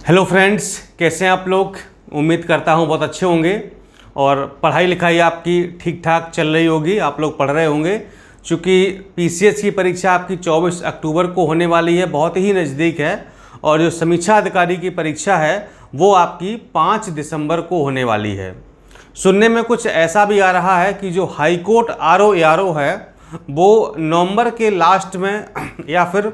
Hello friends, कैसे हैं आप लोग। उम्मीद करता हूं बहुत अच्छे होंगे और पढ़ाई लिखाई आपकी ठीक ठाक चल रही होगी। आप लोग पढ़ रहे होंगे क्योंकि पीसीएस की परीक्षा आपकी 24 अक्टूबर को होने वाली है, बहुत ही नज़दीक है। और जो समीक्षा अधिकारी की परीक्षा है वो आपकी 5 दिसंबर को होने वाली है। सुनने में कुछ ऐसा भी आ रहा है कि जो हाई कोर्ट आरओ है वो नवंबर के लास्ट में या फिर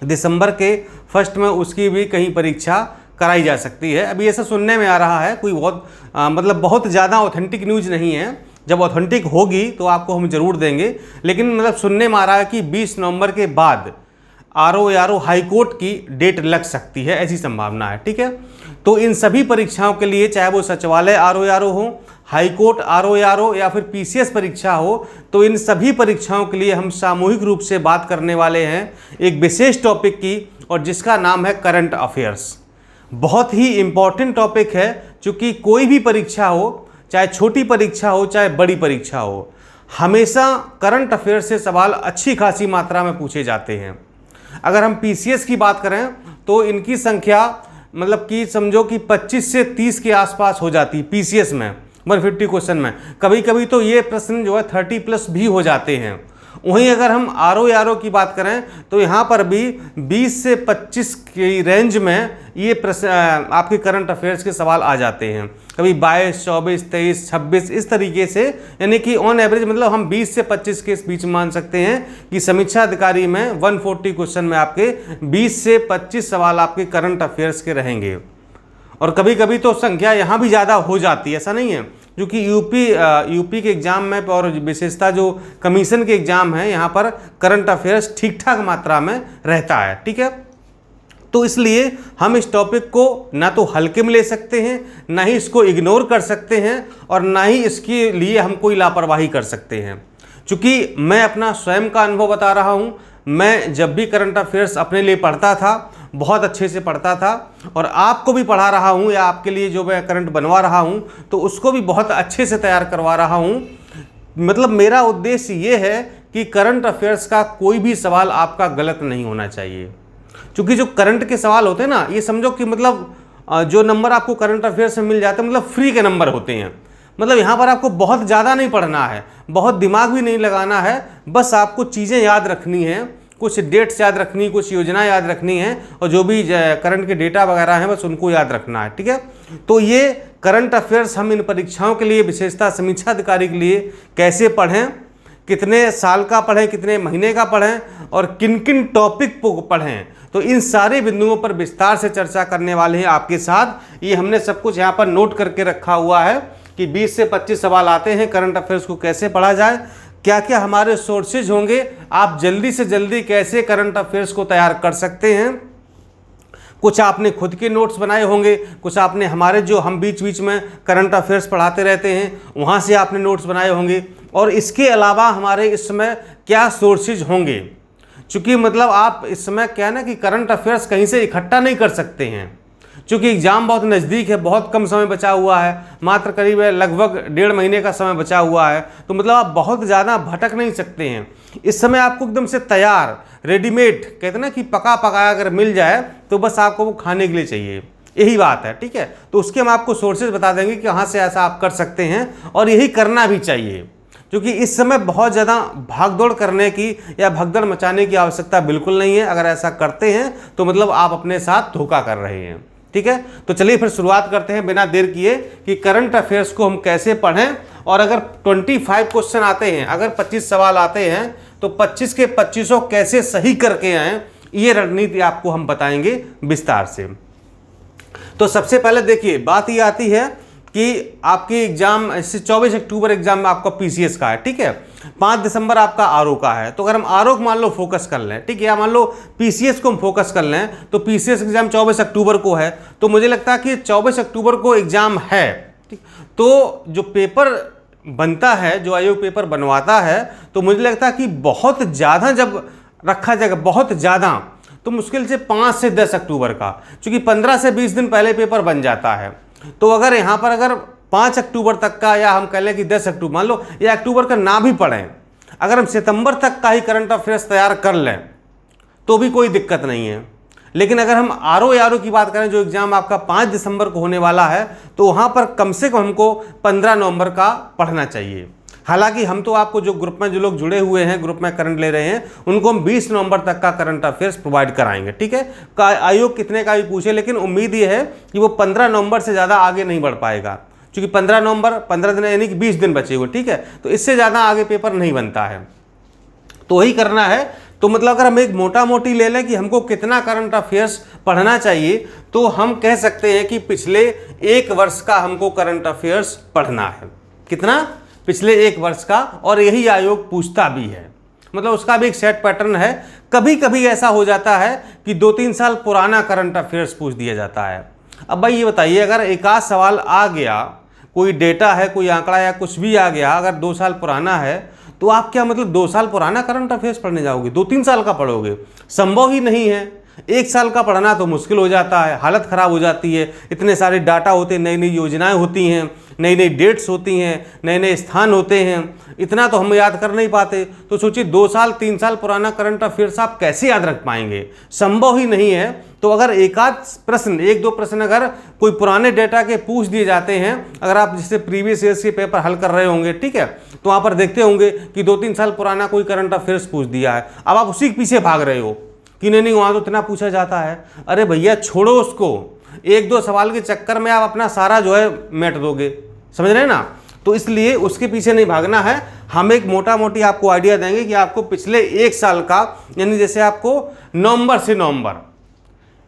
दिसंबर के फर्स्ट में उसकी भी कहीं परीक्षा कराई जा सकती है। अभी ऐसा सुनने में आ रहा है, कोई बहुत ज़्यादा ऑथेंटिक न्यूज़ नहीं है। जब ऑथेंटिक होगी तो आपको हम ज़रूर देंगे, लेकिन सुनने में आ रहा है कि 20 नवंबर के बाद आरओ हाई कोर्ट की डेट लग सकती है, ऐसी संभावना है। ठीक है, तो इन सभी परीक्षाओं के लिए, चाहे वो सचिवालय आरओ हो, हाई कोर्ट आरओ या फिर पीसीएस परीक्षा हो, तो इन सभी परीक्षाओं के लिए हम सामूहिक रूप से बात करने वाले हैं एक विशेष टॉपिक की, और जिसका नाम है करंट अफेयर्स। बहुत ही इम्पॉर्टेंट टॉपिक है, क्योंकि कोई भी परीक्षा हो, चाहे छोटी परीक्षा हो चाहे बड़ी परीक्षा हो, हमेशा करंट अफेयर्स से सवाल अच्छी खासी मात्रा में पूछे जाते हैं। अगर हम पीसीएस की बात करें तो इनकी संख्या कि समझो कि 25 से 30 के आसपास हो जाती है पीसीएस में, 150 क्वेश्चन में। कभी कभी तो ये प्रश्न जो है 30+ भी हो जाते हैं। वहीं अगर हम आरओ की बात करें तो यहाँ पर भी 20 से 25 की रेंज में ये प्रश्न आपके करंट अफेयर्स के सवाल आ जाते हैं। कभी 22, 24, 23, 26 इस तरीके से, यानी कि ऑन एवरेज हम 20 से 25 के बीच मान सकते हैं कि समीक्षा अधिकारी में 140 क्वेश्चन में आपके 20 से 25 सवाल आपके करंट अफेयर्स के रहेंगे। और कभी कभी तो संख्या यहाँ भी ज़्यादा हो जाती है, ऐसा नहीं है, क्योंकि यूपी के एग्ज़ाम में और विशेषता जो कमीशन के एग्ज़ाम है यहाँ पर करंट अफेयर्स ठीक ठाक मात्रा में रहता है। ठीक है, तो इसलिए हम इस टॉपिक को ना तो हल्के में ले सकते हैं, ना ही इसको इग्नोर कर सकते हैं, और ना ही इसके लिए हम कोई लापरवाही कर सकते हैं। क्योंकि मैं अपना स्वयं का अनुभव बता रहा हूँ। मैं जब भी करंट अफेयर्स अपने लिए पढ़ता था, बहुत अच्छे से पढ़ता था, और आपको भी पढ़ा रहा हूँ, या आपके लिए जो मैं करंट बनवा रहा हूँ तो उसको भी बहुत अच्छे से तैयार करवा रहा हूँ। मेरा उद्देश्य ये है कि करंट अफेयर्स का कोई भी सवाल आपका गलत नहीं होना चाहिए। क्योंकि जो करंट के सवाल होते हैं ना, ये समझो कि जो नंबर आपको करंट अफेयर्स में मिल जाते हैं फ्री के नंबर होते हैं। यहाँ पर आपको बहुत ज़्यादा नहीं पढ़ना है, बहुत दिमाग भी नहीं लगाना है, बस आपको चीज़ें याद रखनी हैं, कुछ डेट्स याद रखनी, कुछ योजना याद रखनी है, और जो भी करंट के डेटा वगैरह हैं बस उनको याद रखना है। ठीक है, तो ये करंट अफेयर्स हम इन परीक्षाओं के लिए, विशेषता समीक्षा अधिकारी के लिए कैसे पढ़ें, कितने साल का पढ़ें, कितने महीने का पढ़ें, और किन किन टॉपिक को पढ़ें, तो इन सारे बिंदुओं पर विस्तार से चर्चा करने वाले हैं आपके साथ। ये हमने सब कुछ यहाँ पर नोट करके रखा हुआ है कि 20 से 25 सवाल आते हैं, करंट अफेयर्स को कैसे पढ़ा जाए, क्या क्या हमारे सोर्सेज होंगे, आप जल्दी से जल्दी कैसे करंट अफेयर्स को तैयार कर सकते हैं। कुछ आपने खुद के नोट्स बनाए होंगे, कुछ आपने हमारे जो हम बीच बीच में करंट अफेयर्स पढ़ाते रहते हैं वहाँ से आपने नोट्स बनाए होंगे, और इसके अलावा हमारे इस समय क्या सोर्सेज होंगे। चूँकि आप इस समय क्या है ना कि करंट अफेयर्स कहीं से इकट्ठा नहीं कर सकते हैं, चूँकि एग्ज़ाम बहुत नज़दीक है, बहुत कम समय बचा हुआ है, मात्र करीब लगभग 1.5 महीने का समय बचा हुआ है। तो आप बहुत ज़्यादा भटक नहीं सकते हैं। इस समय आपको एकदम से तैयार रेडीमेड, कहते हैं ना कि पका पकाया अगर मिल जाए तो बस आपको वो खाने के लिए चाहिए, यही बात है। ठीक है, तो उसके हम आपको सोर्सेज बता देंगे कि कहाँ से ऐसा आप कर सकते हैं, और यही करना भी चाहिए। क्योंकि इस समय बहुत ज़्यादा भागदौड़ करने की या भगदड़ मचाने की आवश्यकता बिल्कुल नहीं है। अगर ऐसा करते हैं तो आप अपने साथ धोखा कर रहे हैं। ठीक है, तो चलिए फिर शुरुआत करते हैं बिना देर किए कि करंट अफेयर्स को हम कैसे पढ़ें। और अगर 25 क्वेश्चन आते हैं, अगर 25 सवाल आते हैं, तो 25 के 25 कैसे सही करके आएँ, ये रणनीति आपको हम बताएंगे विस्तार से। तो सबसे पहले देखिए, बात ये आती है कि आपकी एग्जाम 24 अक्टूबर एग्जाम में आपका पीसीएस का है। ठीक है, 5 दिसंबर आपका आरओ का है। तो अगर हम आरओ को मान लो फोकस कर लें, ठीक है, या मान लो पीसीएस को हम फोकस कर लें, तो पीसीएस एग्जाम 24 अक्टूबर को है। तो मुझे लगता है कि 24 अक्टूबर को एग्जाम है। ठीक, तो जो पेपर बनता है, जो आयोग पेपर बनवाता है, तो मुझे लगता है कि बहुत ज़्यादा जब रखा जाएगा, बहुत ज़्यादा, तो मुश्किल से 5 से 10 अक्टूबर का, क्योंकि 15 से 20 दिन पहले पेपर बन जाता है। तो अगर यहाँ पर अगर 5 अक्टूबर तक का, या हम कह लें कि 10 अक्टूबर, मान लो या अक्टूबर का ना भी पढ़ें, अगर हम सितंबर तक का ही करंट अफेयर्स तैयार कर लें तो भी कोई दिक्कत नहीं है। लेकिन अगर हम RO की बात करें, जो एग्जाम आपका 5 दिसंबर को होने वाला है, तो वहाँ पर कम से कम हमको 15 नवंबर का पढ़ना चाहिए। हालांकि हम तो आपको जो ग्रुप में जो लोग जुड़े हुए हैं, ग्रुप में करंट ले रहे हैं, उनको हम 20 नवंबर तक का करंट अफेयर्स प्रोवाइड कराएंगे, ठीक है। आयोग कितने का भी पूछे, लेकिन उम्मीद ये है कि वो 15 नवंबर से ज़्यादा आगे नहीं बढ़ पाएगा, क्योंकि 15 नवंबर 15 दिन यानी कि 20 दिन बचे हुए, ठीक है। तो इससे ज़्यादा आगे पेपर नहीं बनता है, तो वही करना है। तो मतलब अगर हम एक मोटा मोटी ले लें कि हमको कितना करंट अफेयर्स पढ़ना चाहिए, तो हम कह सकते हैं कि पिछले 1 वर्ष का हमको करंट अफेयर्स पढ़ना है। कितना? पिछले 1 वर्ष का। और यही आयोग पूछता भी है, मतलब उसका भी एक सेट पैटर्न है। कभी कभी ऐसा हो जाता है कि 2-3 साल पुराना करंट अफेयर्स पूछ दिया जाता है। अब भाई ये बताइए, अगर एक आध सवाल आ गया, कोई डेटा है, कोई आंकड़ा या कुछ भी आ गया, अगर 2 साल पुराना है, तो आप क्या मतलब 2 साल पुराना करंट अफेयर्स पढ़ने जाओगे? 2-3 साल का पढ़ोगे? संभव ही नहीं है। 1 साल का पढ़ना तो मुश्किल हो जाता है, हालत ख़राब हो जाती है। इतने सारे डाटा होते हैं, नई नई योजनाएं होती हैं, नई नई डेट्स होती हैं, नए नए स्थान होते हैं, इतना तो हम याद कर नहीं पाते। तो सोचिए 2 साल 3 साल पुराना करंट अफेयर्स आप कैसे याद रख पाएंगे? संभव ही नहीं है। तो अगर एक आध प्रश्न, 1-2 प्रश्न अगर कोई पुराने डेटा के पूछ दिए जाते हैं, अगर आप जैसे प्रीवियस ईयर्स के पेपर हल कर रहे होंगे, ठीक है, तो वहाँ पर देखते होंगे कि 2-3 साल पुराना कोई करंट अफेयर्स पूछ दिया है। अब आप उसी के पीछे भाग रहे हो कि नहीं वहाँ तो इतना पूछा जाता है। अरे भैया छोड़ो उसको, 1-2 सवाल के चक्कर में आप अपना सारा जो है मेट दोगे, समझ रहे हैं ना। तो इसलिए उसके पीछे नहीं भागना है। हम एक मोटा मोटी आपको आइडिया देंगे कि आपको पिछले 1 साल का, यानी जैसे आपको नवंबर से नवंबर,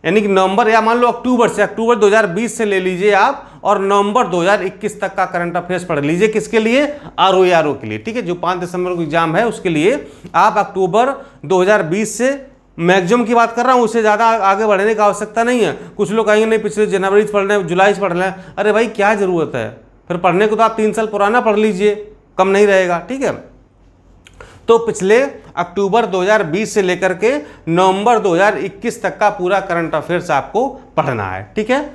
यानी कि नवंबर या मान लो अक्टूबर 2020 से ले लीजिए आप, और नवंबर 2021 तक का करंट अफेयर्स पढ़ लीजिए। किसके लिए? RO के लिए, ठीक है। जो 5 दिसंबर को एग्जाम है उसके लिए आप अक्टूबर 2020 से, मैक्सिमम की बात कर रहा हूँ, उससे ज़्यादा आगे बढ़ने की आवश्यकता नहीं है। कुछ लोग कहेंगे नहीं पिछले जनवरी से पढ़ रहे हैं, जुलाई से पढ़ रहे हैं। अरे भाई क्या ज़रूरत है? फिर पढ़ने को तो आप 3 साल पुराना पढ़ लीजिए, कम नहीं रहेगा, ठीक है। तो पिछले अक्टूबर 2020 से लेकर के नवंबर 2021 तक का पूरा करंट अफेयर्स आपको पढ़ना है, ठीक है।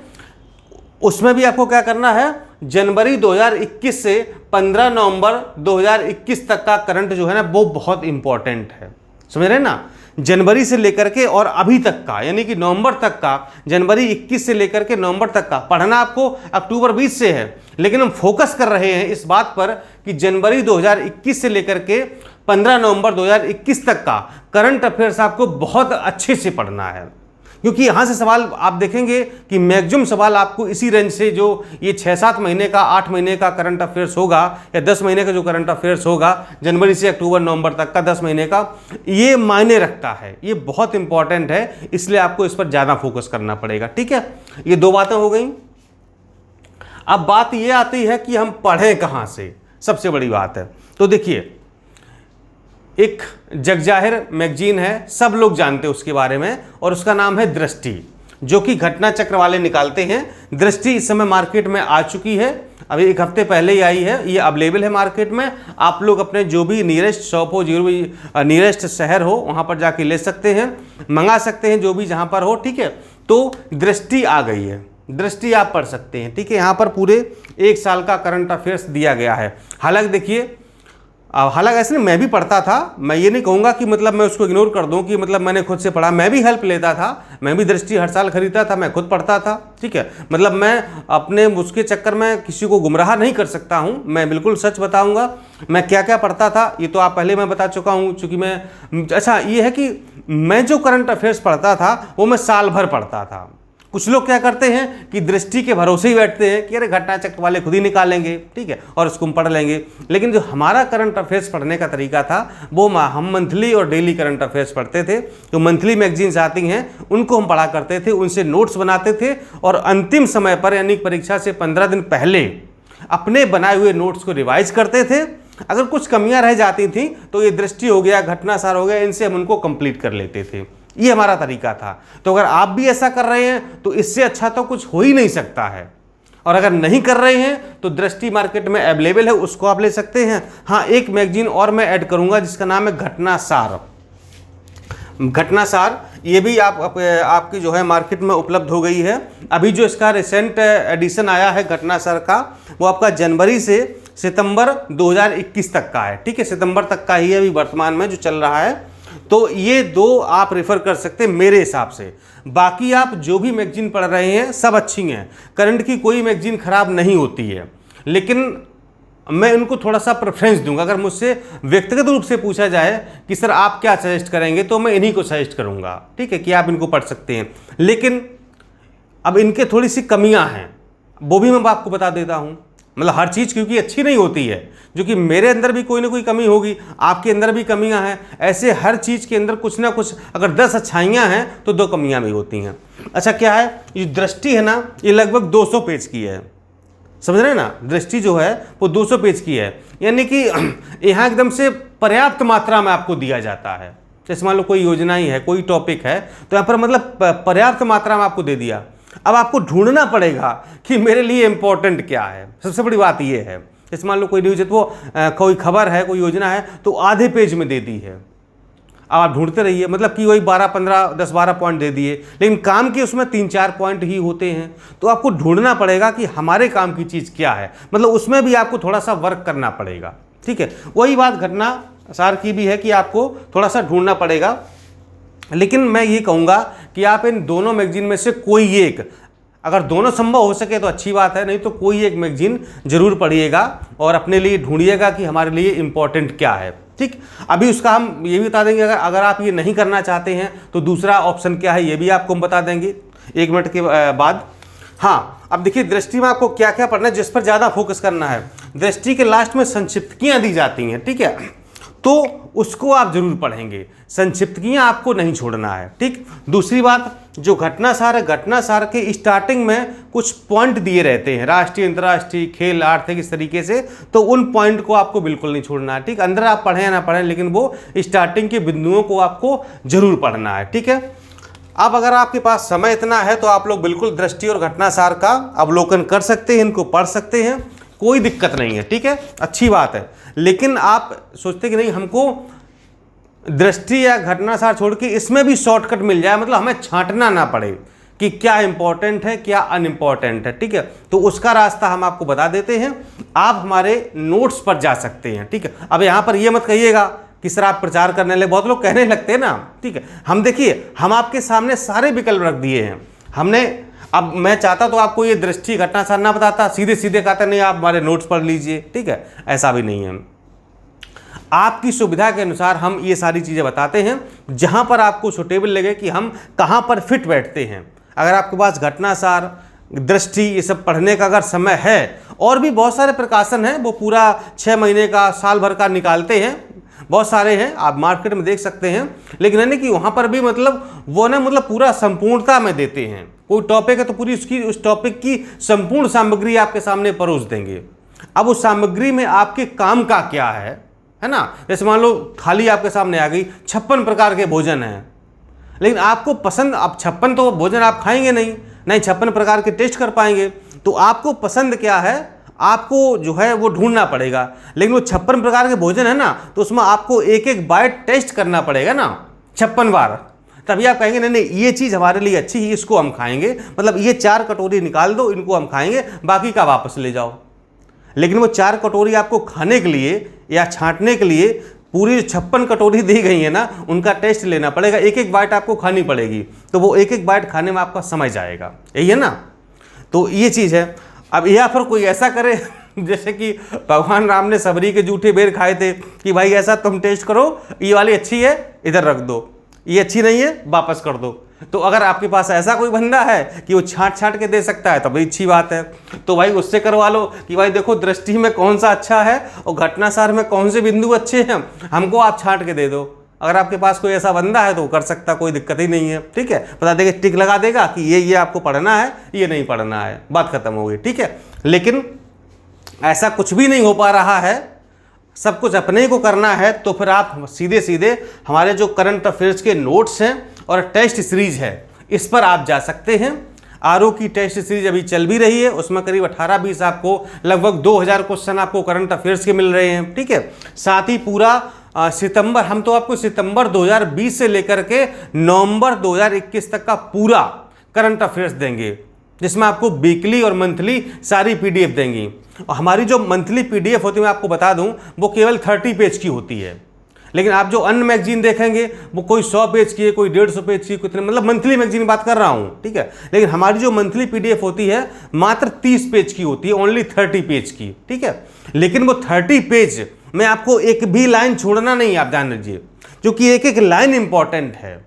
उसमें भी आपको क्या करना है? जनवरी 2021 से 15 नवंबर 2021 तक का करंट जो है ना, वो बहुत इंपॉर्टेंट है, समझ रहे हैं ना। जनवरी से लेकर के और अभी तक का, यानी कि नवंबर तक का, जनवरी 21 से लेकर के नवंबर तक का पढ़ना आपको अक्टूबर 20 से है। लेकिन हम फोकस कर रहे हैं इस बात पर कि जनवरी 2021 से लेकर के 15 नवंबर 2021 तक का करंट अफेयर्स आपको बहुत अच्छे से पढ़ना है, क्योंकि यहाँ से सवाल आप देखेंगे कि मैक्सिमम सवाल आपको इसी रेंज से, जो ये 6-7 महीने का, 8 महीने का करंट अफेयर्स होगा, या 10 महीने का जो करंट अफेयर्स होगा, जनवरी से अक्टूबर नवंबर तक का 10 महीने का, ये मायने रखता है, ये बहुत इंपॉर्टेंट है। इसलिए आपको इस पर ज़्यादा फोकस करना पड़ेगा, ठीक है। ये 2 बातें हो गई। अब बात ये आती है कि हम पढ़ें कहाँ से, सबसे बड़ी बात है। तो देखिए, एक जगजाहिर मैगजीन है, सब लोग जानते हैं उसके बारे में, और उसका नाम है दृष्टि, जो कि घटना चक्र वाले निकालते हैं। दृष्टि इस समय मार्केट में आ चुकी है, अभी 1 हफ्ते पहले ही आई है, ये अवेलेबल है मार्केट में। आप लोग अपने जो भी नियरेस्ट शॉप हो, जो भी नियरेस्ट शहर हो, वहाँ पर जाके ले सकते हैं, मंगा सकते हैं, जो भी जहाँ पर हो, ठीक है। तो दृष्टि आ गई है, दृष्टि आप पढ़ सकते हैं, ठीक है। यहाँ पर पूरे 1 साल का करंट अफेयर्स दिया गया है। हालांकि देखिए, हालांकि ऐसे मैं भी पढ़ता था, मैं ये नहीं कहूँगा कि मतलब मैं उसको इग्नोर कर दूँ कि मतलब मैंने खुद से पढ़ा, मैं भी हेल्प लेता था, मैं भी दृष्टि हर साल खरीदता था, मैं खुद पढ़ता था, ठीक है। मतलब मैं अपने उसके चक्कर में किसी को गुमराह नहीं कर सकता हूँ, मैं बिल्कुल सच बताऊँगा। मैं क्या क्या पढ़ता था ये तो आप पहले मैं बता चुका हूँ, चूँकि मैं, अच्छा ये है कि मैं जो करंट अफेयर्स पढ़ता था वो मैं साल भर पढ़ता था। कुछ लोग क्या करते हैं कि दृष्टि के भरोसे ही बैठते हैं कि अरे घटना चक्र वाले खुद ही निकालेंगे, ठीक है, और उसको हम पढ़ लेंगे। लेकिन जो हमारा करंट अफेयर्स पढ़ने का तरीका था, वो हम मंथली और डेली करंट अफेयर्स पढ़ते थे। जो मंथली मैगजीन्स आती हैं उनको हम पढ़ा करते थे, उनसे नोट्स बनाते थे, और अंतिम समय पर यानी परीक्षा से 15 दिन पहले अपने बनाए हुए नोट्स को रिवाइज करते थे। अगर कुछ कमियां रह जाती थी तो ये दृष्टि हो गया, घटनासार हो गया, इनसे हम उनको कंप्लीट कर लेते थे। ये हमारा तरीका था। तो अगर आप भी ऐसा कर रहे हैं तो इससे अच्छा तो कुछ हो ही नहीं सकता है। और अगर नहीं कर रहे हैं तो दृष्टि मार्केट में अवेलेबल है, उसको आप ले सकते हैं। हाँ, एक मैगजीन और मैं ऐड करूंगा जिसका नाम है घटनासार। घटनासार ये भी आपकी जो है मार्केट में उपलब्ध हो गई है। अभी जो इसका रिसेंट एडिशन आया है घटनासार का, वो आपका जनवरी से सितंबर 2021 तक का है, ठीक है, सितंबर तक का ही अभी वर्तमान में जो चल रहा है। तो ये दो आप रेफर कर सकते हैं मेरे हिसाब से। बाकी आप जो भी मैगजीन पढ़ रहे हैं सब अच्छी हैं, करंट की कोई मैगजीन खराब नहीं होती है, लेकिन मैं इनको थोड़ा सा प्रेफरेंस दूंगा। अगर मुझसे व्यक्तिगत रूप से पूछा जाए कि सर आप क्या सजेस्ट करेंगे, तो मैं इन्हीं को सजेस्ट करूंगा, ठीक है, कि आप इनको पढ़ सकते हैं। लेकिन अब इनके थोड़ी सी कमियां हैं, वो भी मैं आपको बता देता हूं। मतलब हर चीज़ क्योंकि अच्छी नहीं होती है, जो कि मेरे अंदर भी कोई ना कोई कमी होगी, आपके अंदर भी कमियां हैं, ऐसे हर चीज़ के अंदर कुछ ना कुछ, अगर 10 अच्छाइयां हैं तो 2 कमियां भी होती हैं। अच्छा क्या है, ये दृष्टि है ना, ये लगभग 200 पेज की है, समझ रहे हैं ना। दृष्टि जो है वो 200 पेज की है, यानी कि यहाँ एकदम से पर्याप्त मात्रा में आपको दिया जाता है। जैसे मान लो कोई योजना ही है, कोई टॉपिक है, तो यहाँ पर मतलब पर्याप्त मात्रा में आपको दे दिया। अब आपको ढूंढना पड़ेगा कि मेरे लिए इंपॉर्टेंट क्या है। सबसे बड़ी बात ये है, जैसे मान लो कोई न्यूज है, तो वो कोई खबर है, कोई योजना है, तो आधे पेज में दे दी है। अब आप ढूंढते रहिए, मतलब कि वही 12-15, 10-12 पॉइंट दे दिए, लेकिन काम के उसमें 3-4 पॉइंट ही होते हैं। तो आपको ढूंढना पड़ेगा कि हमारे काम की चीज़ क्या है, मतलब उसमें भी आपको थोड़ा सा वर्क करना पड़ेगा, ठीक है। वही बात घटना सार की भी है कि आपको थोड़ा सा ढूंढना पड़ेगा। लेकिन मैं ये कहूँगा कि आप इन दोनों मैगजीन में से कोई एक, अगर दोनों संभव हो सके तो अच्छी बात है, नहीं तो कोई एक मैगजीन जरूर पढ़िएगा और अपने लिए ढूंढिएगा कि हमारे लिए इम्पोर्टेंट क्या है, ठीक। अभी उसका हम ये भी बता देंगे, अगर आप ये नहीं करना चाहते हैं तो दूसरा ऑप्शन क्या है, ये भी आपको हम बता देंगे 1 मिनट के बाद। हाँ, अब देखिए दृष्टि में आपको क्या क्या पढ़ना है, जिस पर ज़्यादा फोकस करना है। दृष्टि के लास्ट में संक्षिप्तकियाँ दी जाती हैं, ठीक है, तो उसको आप जरूर पढ़ेंगे, संक्षिप्तकियाँ आपको नहीं छोड़ना है, ठीक। दूसरी बात, जो घटनासार है, घटनासार के स्टार्टिंग में कुछ पॉइंट दिए रहते हैं, राष्ट्रीय, अंतर्राष्ट्रीय, खेल, आर्थिक, इस तरीके से, तो उन पॉइंट को आपको बिल्कुल नहीं छोड़ना है, ठीक। अंदर आप पढ़ें या ना पढ़ें, लेकिन वो स्टार्टिंग के बिंदुओं को आपको जरूर पढ़ना है, ठीक है। अब अगर आपके पास समय इतना है तो आप लोग बिल्कुल दृष्टि और घटनासार का अवलोकन कर सकते हैं, इनको पढ़ सकते हैं, कोई दिक्कत नहीं है, ठीक है, अच्छी बात है। लेकिन आप सोचते कि नहीं हमको दृष्टि या घटनासार छोड़ के इसमें भी शॉर्टकट मिल जाए, मतलब हमें छांटना ना पड़े कि क्या इंपॉर्टेंट है क्या अनइम्पॉर्टेंट है, ठीक है, तो उसका रास्ता हम आपको बता देते हैं। आप हमारे नोट्स पर जा सकते हैं, ठीक है। अब यहाँ पर ये मत कहिएगा कि सर आप प्रचार करने लगे, बहुत लोग कहने लगते हैं ना, ठीक है। हम देखिए, हम आपके सामने सारे विकल्प रख दिए हैं हमने। अब मैं चाहता तो आपको ये दृष्टि घटनासार ना बताता, सीधे सीधे कहता नहीं आप हमारे नोट्स पढ़ लीजिए, ठीक है, ऐसा भी नहीं है। आपकी सुविधा के अनुसार हम ये सारी चीज़ें बताते हैं, जहां पर आपको सुटेबल लगे कि हम कहां पर फिट बैठते हैं। अगर आपके पास घटनासार, दृष्टि, ये सब पढ़ने का अगर समय है, और भी बहुत सारे प्रकाशन हैं, वो पूरा 6 महीने का, साल भर का निकालते हैं, बहुत सारे हैं, आप मार्केट में देख सकते हैं। लेकिन है ना कि वहाँ पर भी मतलब वो ना मतलब पूरा संपूर्णता में देते हैं। कोई टॉपिक है तो पूरी उसकी, उस टॉपिक की संपूर्ण सामग्री आपके सामने परोस देंगे। अब उस सामग्री में आपके काम का क्या है ना। जैसे मान लो थाली आपके सामने आ गई, 56 प्रकार के भोजन हैं, लेकिन आपको पसंद, अब 56 तो भोजन आप खाएंगे नहीं, 56 प्रकार के टेस्ट कर पाएंगे, तो आपको पसंद क्या है, आपको जो है वो ढूंढना पड़ेगा। लेकिन वो 56 प्रकार के भोजन है ना, तो उसमें आपको एक एक बाइट टेस्ट करना पड़ेगा ना 56 बार, तभी आप कहेंगे नहीं नहीं ये चीज़ हमारे लिए अच्छी है, इसको हम खाएंगे, मतलब ये 4 कटोरी निकाल दो, इनको हम खाएंगे, बाकी का वापस ले जाओ। लेकिन वो 4 कटोरी आपको खाने के लिए या छांटने के लिए पूरी 56 कटोरी दी गई है ना, उनका टेस्ट लेना पड़ेगा, एक एक बाइट आपको खानी पड़ेगी, तो वो एक एक बाइट खाने में आपका समय जाएगा, यही है ना। तो ये चीज़ है। अब या फिर कोई ऐसा करे जैसे कि भगवान राम ने सबरी के जूठे बेर खाए थे कि भाई ऐसा तुम टेस्ट करो, ये वाली अच्छी है इधर रख दो, ये अच्छी नहीं है वापस कर दो। तो अगर आपके पास ऐसा कोई बंदा है कि वो छांट छांट के दे सकता है, तो बड़ी अच्छी बात है, तो भाई उससे करवा लो कि भाई देखो दृष्टि में कौन सा अच्छा है और घटनासार में कौन से बिंदु अच्छे हैं, हमको आप छांट के दे दो। अगर आपके पास कोई ऐसा बंदा है तो वो कर सकता, कोई दिक्कत ही नहीं है, ठीक है। बता देगा, टिक लगा देगा कि ये आपको पढ़ना है, ये नहीं पढ़ना है, बात खत्म हो गई, ठीक है। लेकिन ऐसा कुछ भी नहीं हो पा रहा है, सब कुछ अपने को करना है, तो फिर आप सीधे सीधे हमारे जो करंट अफेयर्स के नोट्स हैं और टेस्ट सीरीज है, इस पर आप जा सकते हैं। आरओ की टेस्ट सीरीज अभी चल भी रही है, उसमें करीब 18-20 आपको लगभग 2000 क्वेश्चन आपको करंट अफेयर्स के मिल रहे हैं, ठीक है। साथ ही पूरा सितंबर, हम तो आपको सितंबर 2020 से लेकर के नवंबर 2021 तक का पूरा करंट अफेयर्स देंगे, जिसमें आपको वीकली और मंथली सारी पीडीएफ देंगी। और हमारी जो मंथली पीडीएफ होती है, मैं आपको बता दूं, वो केवल 30 पेज की होती है, लेकिन आप जो अन्य मैगजीन देखेंगे वो कोई 100 पेज की है, कोई 150 पेज की, कितने मतलब मंथली मैगजीन की बात कर रहा हूँ, ठीक है। लेकिन हमारी जो मंथली पीडीएफ होती है मात्र 30 पेज की होती है, ओनली 30 पेज की, ठीक है। लेकिन वो 30 पेज में आपको एक भी लाइन छोड़ना नहीं, आप जान लीजिए, क्योंकि एक एक लाइन इंपॉर्टेंट है।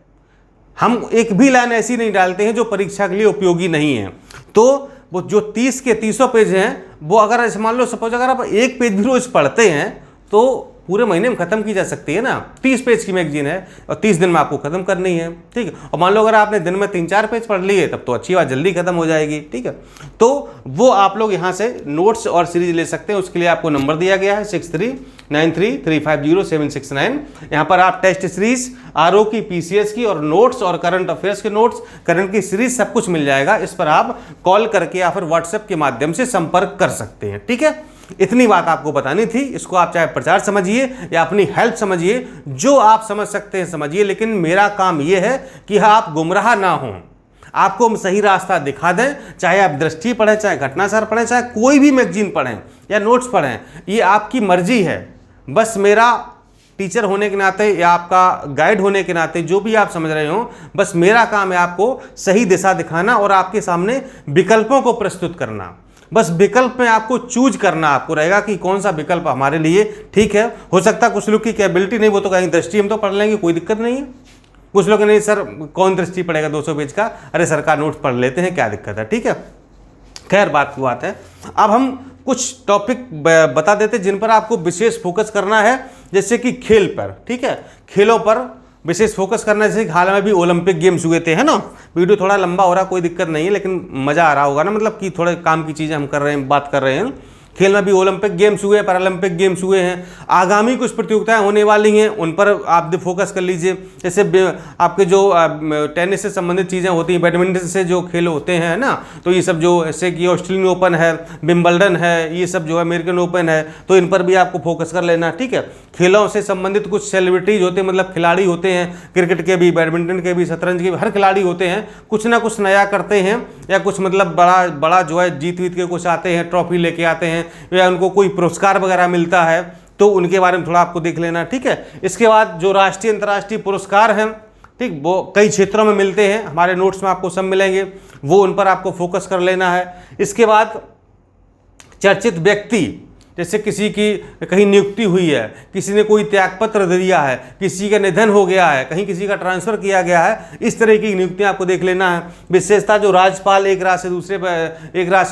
हम एक भी लाइन ऐसी नहीं डालते हैं जो परीक्षा के लिए उपयोगी नहीं है। तो वो जो 30 के 300 पेज हैं वो अगर मान लो सपोज अगर आप एक पेज भी रोज पढ़ते हैं तो पूरे महीने में खत्म की जा सकती है ना। 30 पेज की मैगजीन है और 30 दिन में आपको खत्म करनी है, ठीक है। और मान लो अगर आपने दिन में 3-4 पेज पढ़ लिए तब तो अच्छी बात, जल्दी खत्म हो जाएगी, ठीक है। तो वो आप लोग यहाँ से नोट्स और सीरीज ले सकते हैं। उसके लिए आपको नंबर दिया गया है 6393350769। यहाँ पर आप टेस्ट सीरीज, आरओ की, पीसीएस की और नोट्स और करंट अफेयर्स के नोट्स, करंट की सीरीज सब कुछ मिल जाएगा। इस पर आप कॉल करके या फिर व्हाट्सएप के माध्यम से संपर्क कर सकते हैं, ठीक है। इतनी बात आपको बतानी थी। इसको आप चाहे प्रचार समझिए या अपनी हेल्प समझिए, जो आप समझ सकते हैं समझिए, लेकिन मेरा काम यह है कि आप गुमराह ना हों, आपको हम सही रास्ता दिखा दें। चाहे आप दृष्टि पढ़ें, चाहे घटनासार पढ़ें, चाहे कोई भी मैगजीन पढ़ें या नोट्स पढ़ें, ये आपकी मर्जी है। बस मेरा टीचर होने के नाते या आपका गाइड होने के नाते जो भी आप समझ रहे हो, बस मेरा काम है आपको सही दिशा दिखाना और आपके सामने विकल्पों को प्रस्तुत करना। बस विकल्प में आपको चूज करना आपको रहेगा कि कौन सा विकल्प हमारे लिए ठीक है। हो सकता है कुछ लोग की कैपेबिलिटी नहीं, वो तो कहेंगे दृष्टि हम तो पढ़ लेंगे, कोई दिक्कत नहीं है। कुछ लोग नहीं सर कौन दृष्टि पढ़ेगा 200 पेज का, अरे सरकार नोट्स पढ़ लेते हैं, क्या दिक्कत है, ठीक है। खैर बात की बात है। अब हम कुछ टॉपिक बता देते जिन पर आपको विशेष फोकस करना है, जैसे कि खेल पर, ठीक है। खेलों पर विशेष फोकस करना, जैसे हाल में भी ओलंपिक गेम्स हुए थे, है ना। वीडियो थोड़ा लंबा हो रहा, कोई दिक्कत नहीं है, लेकिन मज़ा आ रहा होगा ना, मतलब कि थोड़े काम की चीज़ें हम कर रहे हैं, बात कर रहे हैं। खेल में भी ओलंपिक गेम्स हुए, पैरालंपिक गेम्स हुए हैं, आगामी कुछ प्रतियोगिताएं होने वाली हैं, उन पर आप फोकस कर लीजिए। जैसे आपके जो टेनिस से संबंधित चीज़ें होती हैं, बैडमिंटन से जो खेल होते हैं ना, तो ये सब जो जैसे कि ऑस्ट्रेलियन ओपन है, विंबलडन है, ये सब जो है अमेरिकन ओपन है, तो इन पर भी आपको फोकस कर लेना, ठीक है। खेलों से संबंधित कुछ सेलिब्रिटीज होते हैं, मतलब खिलाड़ी होते हैं, क्रिकेट के भी, बैडमिंटन के भी, शतरंज के भी, हर खिलाड़ी होते हैं, कुछ ना कुछ नया करते हैं या कुछ मतलब बड़ा जो है जीत वीत के कुछ आते हैं, ट्रॉफी लेके आते हैं या उनको कोई पुरस्कार वगैरह मिलता है, तो उनके बारे में थोड़ा आपको देख लेना, ठीक है। इसके बाद जो राष्ट्रीय अंतर्राष्ट्रीय पुरस्कार हैं, ठीक, वो कई क्षेत्रों में मिलते हैं, हमारे नोट्स में आपको सब मिलेंगे, वो उन पर आपको फोकस कर लेना है। इसके बाद चर्चित व्यक्ति, जैसे किसी की कहीं नियुक्ति हुई है, किसी ने कोई त्यागपत्र दे दिया है, किसी का निधन हो गया है, कहीं किसी का ट्रांसफर किया गया है, इस तरह की नियुक्तियां आपको देख लेना है। विशेषता जो राज्यपाल एक राज्य से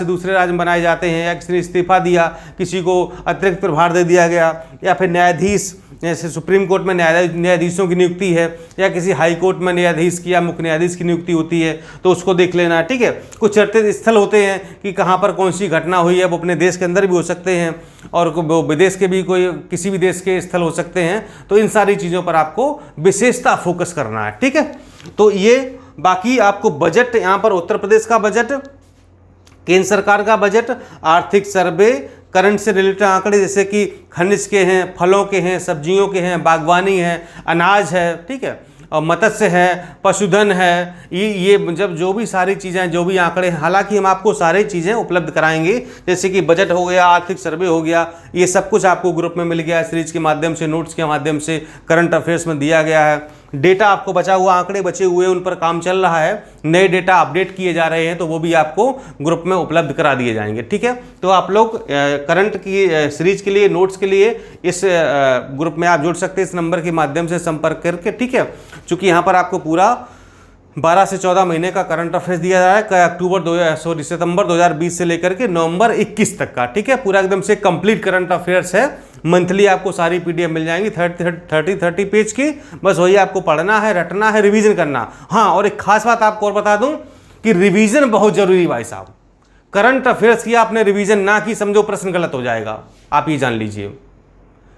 दूसरे राज्य में बनाए जाते हैं, या किसी ने इस्तीफा दिया, किसी को अतिरिक्त प्रभार दे दिया गया, या फिर न्यायाधीश, जैसे सुप्रीम कोर्ट में न्यायाधीशों की नियुक्ति है, या किसी हाई कोर्ट में न्यायाधीश की या मुख्य न्यायाधीश की नियुक्ति होती है, तो उसको देख लेना, ठीक है। कुछ चर्चित स्थल होते हैं कि कहाँ पर कौन सी घटना हुई है, वो अपने देश के अंदर भी हो सकते हैं और वो विदेश के भी, कोई किसी भी देश के स्थल हो सकते हैं, तो इन सारी चीज़ों पर आपको विशेषता फोकस करना है, ठीक है। तो ये बाकी आपको बजट, यहाँ पर उत्तर प्रदेश का बजट, केंद्र सरकार का बजट, आर्थिक सर्वे, करंट से रिलेटेड आंकड़े जैसे कि खनिज के हैं, फलों के हैं, सब्जियों के हैं, बागवानी है, अनाज है, ठीक है, और मत्स्य है, पशुधन है, ये जब जो भी सारी चीज़ें, जो भी आंकड़े हैं, हालांकि हम आपको सारी चीज़ें उपलब्ध कराएंगे, जैसे कि बजट हो गया, आर्थिक सर्वे हो गया, ये सब कुछ आपको ग्रुप में मिल गया है, सीरीज के माध्यम से, नोट्स के माध्यम से, करंट अफेयर्स में दिया गया है। डेटा आपको बचा हुआ, आंकड़े बचे हुए, उन पर काम चल रहा है, नए डेटा अपडेट किए जा रहे हैं, तो वो भी आपको ग्रुप में उपलब्ध करा दिए जाएंगे, ठीक है। तो आप लोग करंट की सीरीज के लिए, नोट्स के लिए इस ग्रुप में आप जुड़ सकते हैं, इस नंबर के माध्यम से संपर्क करके, ठीक है। चूँकि यहाँ पर आपको पूरा 12 से 14 महीने का करंट अफेयर्स दिया जा रहा है, सितंबर 2020 से लेकर के नवंबर 21 तक का, ठीक है। पूरा एकदम से कंप्लीट करंट अफेयर्स है। मंथली आपको सारी पीडीएफ मिल जाएंगी 30 पेज की। बस वही आपको पढ़ना है, रटना है, रिवीजन करना। हाँ, और एक खास बात आपको और बता दूं कि रिवीजन बहुत जरूरी भाई साहब। करंट अफेयर्स की आपने रिवीजन ना की, समझो प्रश्न गलत हो जाएगा, आप ये जान लीजिए।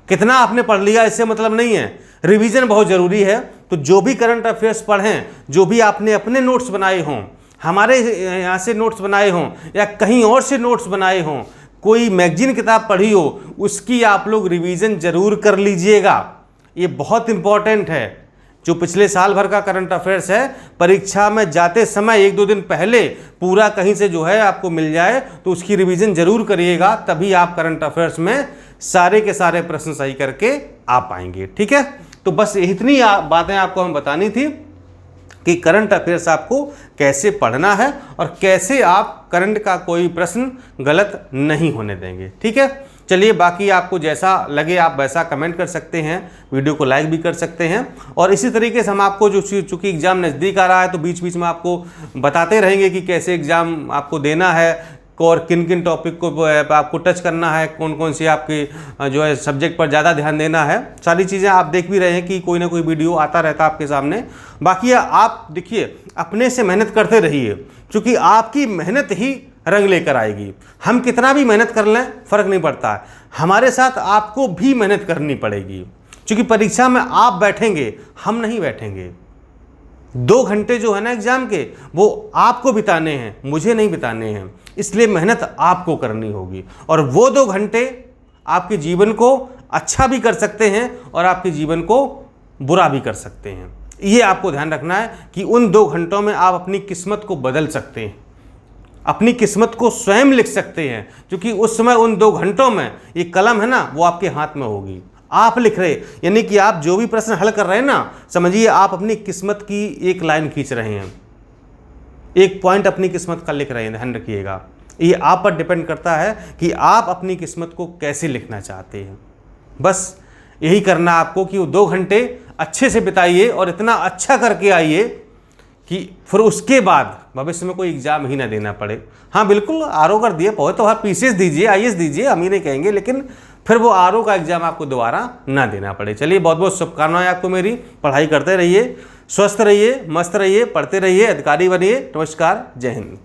कितना आपने पढ़ लिया इससे मतलब नहीं है, रिवीजन बहुत जरूरी है। तो जो भी करंट अफेयर्स पढ़ें, जो भी आपने अपने नोट्स बनाए हों, हमारे यहाँ से नोट्स बनाए हों या कहीं और से नोट्स बनाए हों, कोई मैगजीन किताब पढ़ी हो, उसकी आप लोग रिवीजन जरूर कर लीजिएगा। ये बहुत इंपॉर्टेंट है। जो पिछले साल भर का करंट अफेयर्स है, परीक्षा में जाते समय 1-2 दिन पहले पूरा कहीं से जो है आपको मिल जाए, तो उसकी रिवीजन जरूर करिएगा, तभी आप करंट अफेयर्स में सारे के सारे प्रश्न सही करके आ पाएंगे, ठीक है। तो बस इतनी बातें आपको हम बतानी थी कि करंट अफेयर्स आपको कैसे पढ़ना है और कैसे आप करंट का कोई प्रश्न गलत नहीं होने देंगे। ठीक है, चलिए बाकी आपको जैसा लगे आप वैसा कमेंट कर सकते हैं, वीडियो को लाइक भी कर सकते हैं। और इसी तरीके से हम आपको जो चूँकि एग्ज़ाम नज़दीक आ रहा है तो बीच बीच में आपको बताते रहेंगे कि कैसे एग्ज़ाम आपको देना है और किन किन टॉपिक को आपको टच करना है, कौन कौन सी आपकी जो है सब्जेक्ट पर ज़्यादा ध्यान देना है। सारी चीज़ें आप देख भी रहे हैं कि कोई ना कोई वीडियो आता रहता है आपके सामने। बाकी आप देखिए, अपने से मेहनत करते रहिए, क्योंकि आपकी मेहनत ही रंग लेकर आएगी। हम कितना भी मेहनत कर लें फ़र्क नहीं पड़ता है, हमारे साथ आपको भी मेहनत करनी पड़ेगी, क्योंकि परीक्षा में आप बैठेंगे, हम नहीं बैठेंगे। 2 घंटे जो है ना एग्ज़ाम के, वो आपको बिताने हैं, मुझे नहीं बिताने हैं। इसलिए मेहनत आपको करनी होगी और वो 2 घंटे आपके जीवन को अच्छा भी कर सकते हैं और आपके जीवन को बुरा भी कर सकते हैं। ये आपको ध्यान रखना है कि उन 2 घंटों में आप अपनी किस्मत को बदल सकते हैं, अपनी किस्मत को स्वयं लिख सकते हैं, क्योंकि उस समय उन 2 घंटों में ये कलम है ना वो आपके हाथ में होगी, आप लिख रहे, यानी कि आप जो भी प्रश्न हल कर रहे हैं ना, समझिए आप अपनी किस्मत की एक लाइन खींच रहे हैं, एक पॉइंट अपनी किस्मत का लिख रहे हैं। ध्यान रखिएगा, ये आप पर डिपेंड करता है कि आप अपनी किस्मत को कैसे लिखना चाहते हैं। बस यही करना आपको कि वो 2 घंटे अच्छे से बिताइए और इतना अच्छा करके आइए कि फिर उसके बाद भविष्य में कोई एग्जाम ही ना देना पड़े। हाँ बिल्कुल, आरओ कर दिए पहुँच तो हाँ पीसीएस दीजिए, आईएएस दीजिए, हम ही नहीं कहेंगे, लेकिन फिर वो आरओ का एग्जाम आपको दोबारा ना देना पड़े। चलिए बहुत बहुत शुभकामनाएं आपको मेरी, पढ़ाई करते रहिए, स्वस्थ रहिए, मस्त रहिए, पढ़ते रहिए, अधिकारी बनिए। नमस्कार, जय हिंद।